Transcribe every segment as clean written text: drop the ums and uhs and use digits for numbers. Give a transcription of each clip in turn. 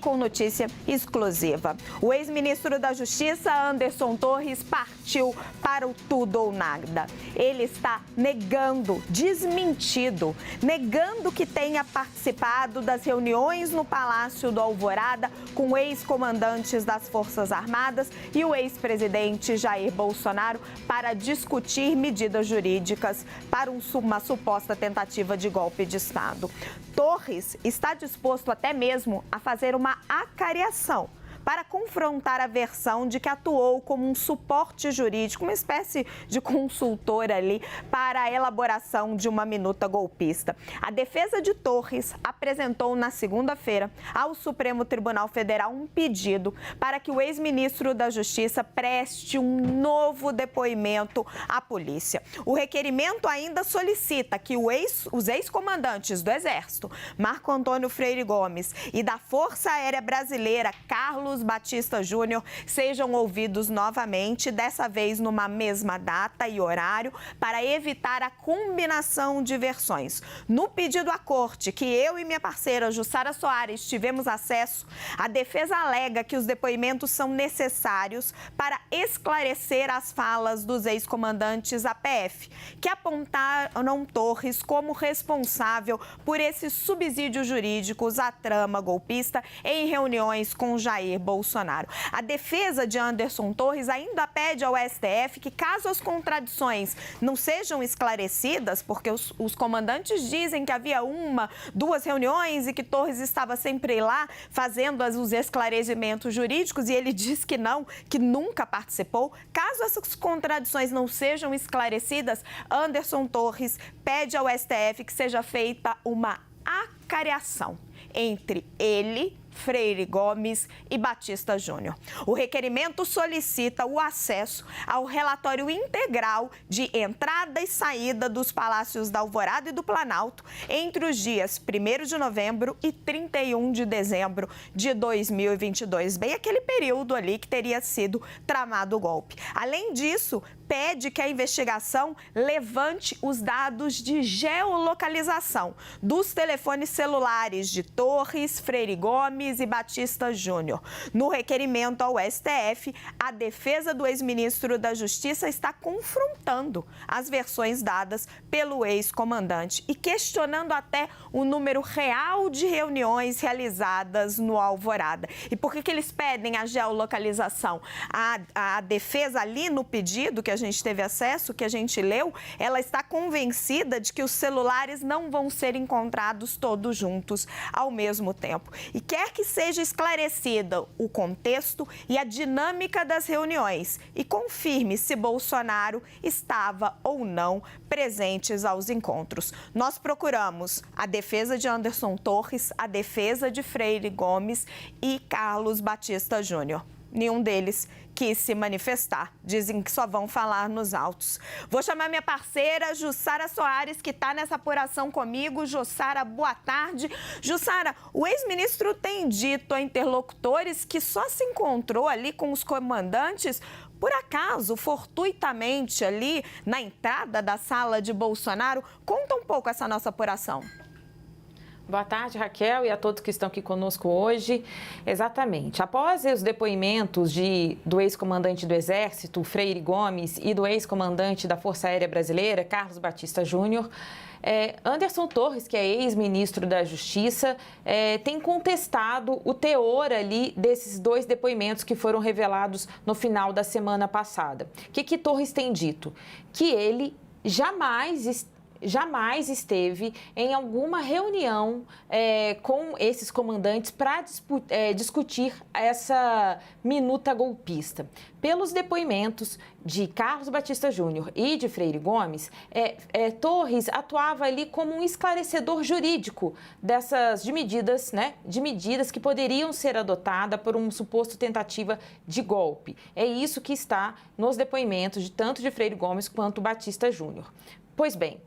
com notícia exclusiva. O ex-ministro da Justiça, Anderson Torres, partiu para o tudo ou nada. Ele está negando, desmentido, negando que tenha participado das reuniões no Palácio do Alvorada com ex-comandantes das Forças Armadas e o ex-presidente Jair Bolsonaro para discutir medidas jurídicas para uma suposta tentativa de golpe de Estado. Torres está disposto até mesmo a fazer uma acariação para confrontar a versão de que atuou como um suporte jurídico, uma espécie de consultor ali para a elaboração de uma minuta golpista. A defesa de Torres apresentou na segunda-feira ao Supremo Tribunal Federal um pedido para que o ex-ministro da Justiça preste um novo depoimento à polícia. O requerimento ainda solicita que os ex-comandantes do Exército, Marco Antônio Freire Gomes, e da Força Aérea Brasileira, Carlos Batista Júnior, sejam ouvidos novamente, dessa vez numa mesma data e horário, para evitar a combinação de versões. No pedido à corte, que eu e minha parceira Jussara Soares tivemos acesso, a defesa alega que os depoimentos são necessários para esclarecer as falas dos ex-comandantes APF, que apontaram Torres como responsável por esses subsídios jurídicos à trama golpista em reuniões com Jair Bolsonaro. A defesa de Anderson Torres ainda pede ao STF que, caso as contradições não sejam esclarecidas, porque os comandantes dizem que havia duas reuniões e que Torres estava sempre lá fazendo os esclarecimentos jurídicos e ele diz que não, que nunca participou. Caso essas contradições não sejam esclarecidas, Anderson Torres pede ao STF que seja feita uma acariação entre ele, Freire Gomes e Batista Júnior. O requerimento solicita o acesso ao relatório integral de entrada e saída dos Palácios da Alvorada e do Planalto entre os dias 1º de novembro e 31 de dezembro de 2022, bem aquele período ali que teria sido tramado o golpe. Além disso, pede que a investigação levante os dados de geolocalização dos telefones celulares de Torres, Freire Gomes e Batista Júnior. No requerimento ao STF, a defesa do ex-ministro da Justiça está confrontando as versões dadas pelo ex-comandante e questionando até o número real de reuniões realizadas no Alvorada. E por que eles pedem a geolocalização? A defesa ali no pedido que a gente teve acesso, que a gente leu, ela está convencida de que os celulares não vão ser encontrados todos juntos ao mesmo tempo. E quer que seja esclarecida o contexto e a dinâmica das reuniões e confirme se Bolsonaro estava ou não presentes aos encontros. Nós procuramos a defesa de Anderson Torres, a defesa de Freire Gomes e Carlos Batista Júnior. Nenhum deles quis se manifestar. Dizem que só vão falar nos autos. Vou chamar minha parceira Jussara Soares, que está nessa apuração comigo. Jussara, boa tarde. Jussara, o ex-ministro tem dito a interlocutores que só se encontrou ali com os comandantes por acaso, fortuitamente, ali na entrada da sala de Bolsonaro. Conta um pouco essa nossa apuração. Boa tarde, Raquel, e a todos que estão aqui conosco hoje. Exatamente. Após os depoimentos do ex-comandante do Exército, Freire Gomes, e do ex-comandante da Força Aérea Brasileira, Carlos Batista Júnior, Anderson Torres, que é ex-ministro da Justiça, tem contestado o teor ali desses dois depoimentos que foram revelados no final da semana passada. O que Torres tem dito? Que ele jamais esteve em alguma reunião com esses comandantes para discutir essa minuta golpista. Pelos depoimentos de Carlos Batista Júnior e de Freire Gomes, Torres atuava ali como um esclarecedor jurídico de medidas que poderiam ser adotadas por um suposto tentativa de golpe. É isso que está nos depoimentos tanto de Freire Gomes quanto Batista Júnior. Pois bem,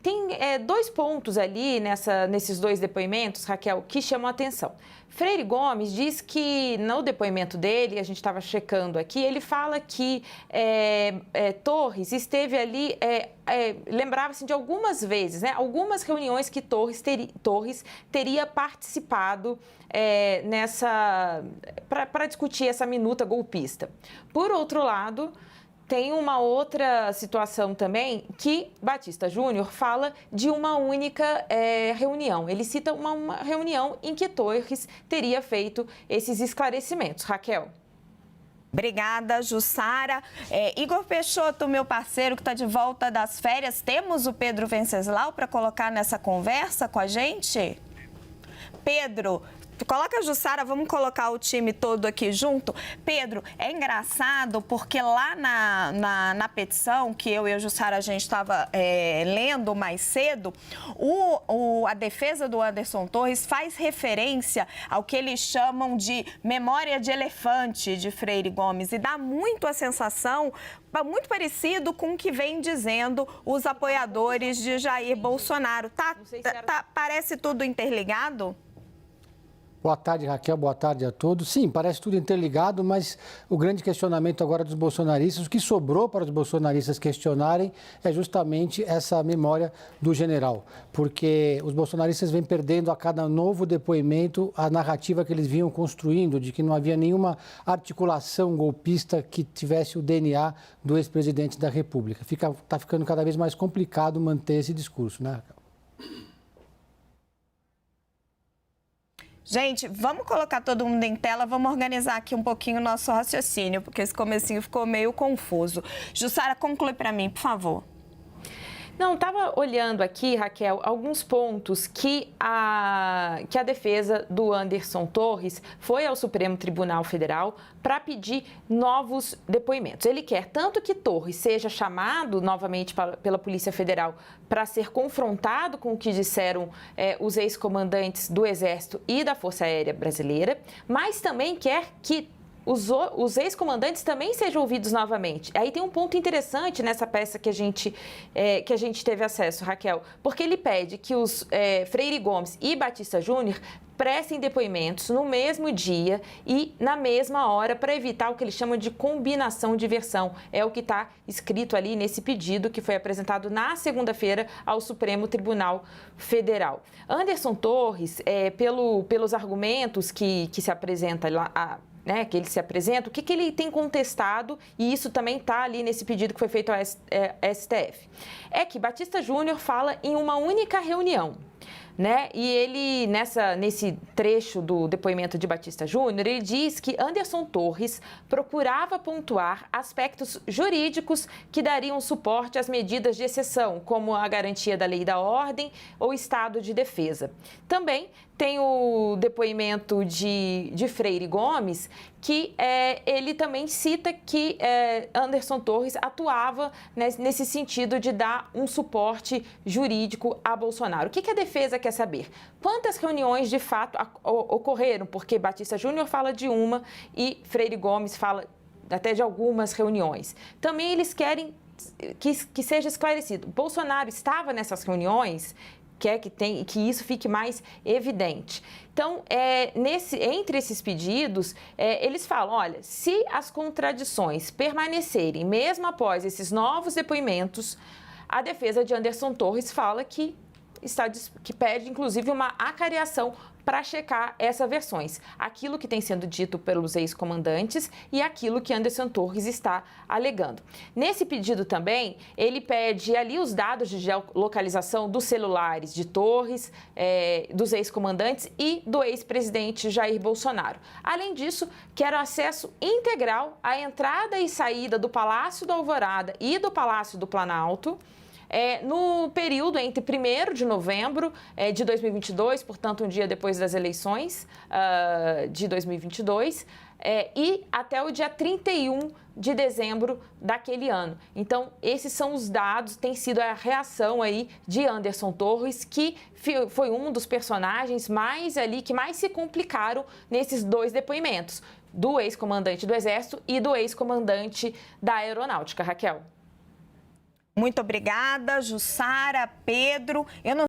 tem dois pontos ali nesses dois depoimentos, Raquel, que chamam a atenção. Freire Gomes diz que, no depoimento dele, a gente estava checando aqui, ele fala que Torres esteve ali, lembrava-se de algumas vezes, né, algumas reuniões que Torres teria participado para discutir essa minuta golpista. Por outro lado, tem uma outra situação também que Batista Júnior fala de uma única reunião. Ele cita uma reunião em que Torres teria feito esses esclarecimentos. Raquel. Obrigada, Jussara. Igor Peixoto, meu parceiro que está de volta das férias, temos o Pedro Venceslau para colocar nessa conversa com a gente? Pedro, coloca a Jussara, vamos colocar o time todo aqui junto. Pedro, é engraçado porque lá na petição que eu e a Jussara a gente estava lendo mais cedo, a defesa do Anderson Torres faz referência ao que eles chamam de memória de elefante de Freire Gomes e dá muito a sensação, muito parecido com o que vem dizendo os apoiadores de Jair Bolsonaro. Parece tudo interligado? Boa tarde, Raquel. Boa tarde a todos. Sim, parece tudo interligado, mas o grande questionamento agora dos bolsonaristas, o que sobrou para os bolsonaristas questionarem é justamente essa memória do general, porque os bolsonaristas vêm perdendo a cada novo depoimento a narrativa que eles vinham construindo de que não havia nenhuma articulação golpista que tivesse o DNA do ex-presidente da República. Está ficando cada vez mais complicado manter esse discurso, né, Raquel? Gente, vamos colocar todo mundo em tela, vamos organizar aqui um pouquinho o nosso raciocínio, porque esse comecinho ficou meio confuso. Jussara, conclui para mim, por favor. Não, estava olhando aqui, Raquel, alguns pontos que a defesa do Anderson Torres foi ao Supremo Tribunal Federal para pedir novos depoimentos. Ele quer tanto que Torres seja chamado novamente pela Polícia Federal para ser confrontado com o que disseram os ex-comandantes do Exército e da Força Aérea Brasileira, mas também quer que os ex-comandantes também sejam ouvidos novamente. Aí tem um ponto interessante nessa peça que a gente teve acesso, Raquel, porque ele pede que os Freire Gomes e Batista Júnior prestem depoimentos no mesmo dia e na mesma hora para evitar o que eles chamam de combinação de versão. É o que está escrito ali nesse pedido que foi apresentado na segunda-feira ao Supremo Tribunal Federal. Anderson Torres, pelos argumentos que se apresenta lá, que ele se apresenta, o que ele tem contestado, e isso também está ali nesse pedido que foi feito ao STF, é que Batista Júnior fala em uma única reunião. E ele, nesse trecho do depoimento de Batista Júnior, ele diz que Anderson Torres procurava pontuar aspectos jurídicos que dariam suporte às medidas de exceção, como a garantia da lei e da ordem ou estado de defesa. Também tem o depoimento de Freire Gomes, que ele também cita que Anderson Torres atuava nesse sentido de dar um suporte jurídico a Bolsonaro. O que a defesa quer saber? Quantas reuniões de fato ocorreram? Porque Batista Júnior fala de uma e Freire Gomes fala até de algumas reuniões. Também eles querem que seja esclarecido. Bolsonaro estava nessas reuniões? Quer que isso fique mais evidente. Então, entre esses pedidos, eles falam, olha, se as contradições permanecerem mesmo após esses novos depoimentos, a defesa de Anderson Torres fala que pede, inclusive, uma acareação para checar essas versões, aquilo que tem sendo dito pelos ex-comandantes e aquilo que Anderson Torres está alegando. Nesse pedido também, ele pede ali os dados de geolocalização dos celulares de Torres, dos ex-comandantes e do ex-presidente Jair Bolsonaro. Além disso, quer acesso integral à entrada e saída do Palácio do Alvorada e do Palácio do Planalto, no período entre 1º de novembro de 2022, portanto, um dia depois das eleições de 2022, e até o dia 31 de dezembro daquele ano. Então, esses são os dados, tem sido a reação aí de Anderson Torres, que foi um dos personagens que mais se complicaram nesses dois depoimentos, do ex-comandante do Exército e do ex-comandante da Aeronáutica. Raquel. Muito obrigada, Jussara, Pedro. Eu não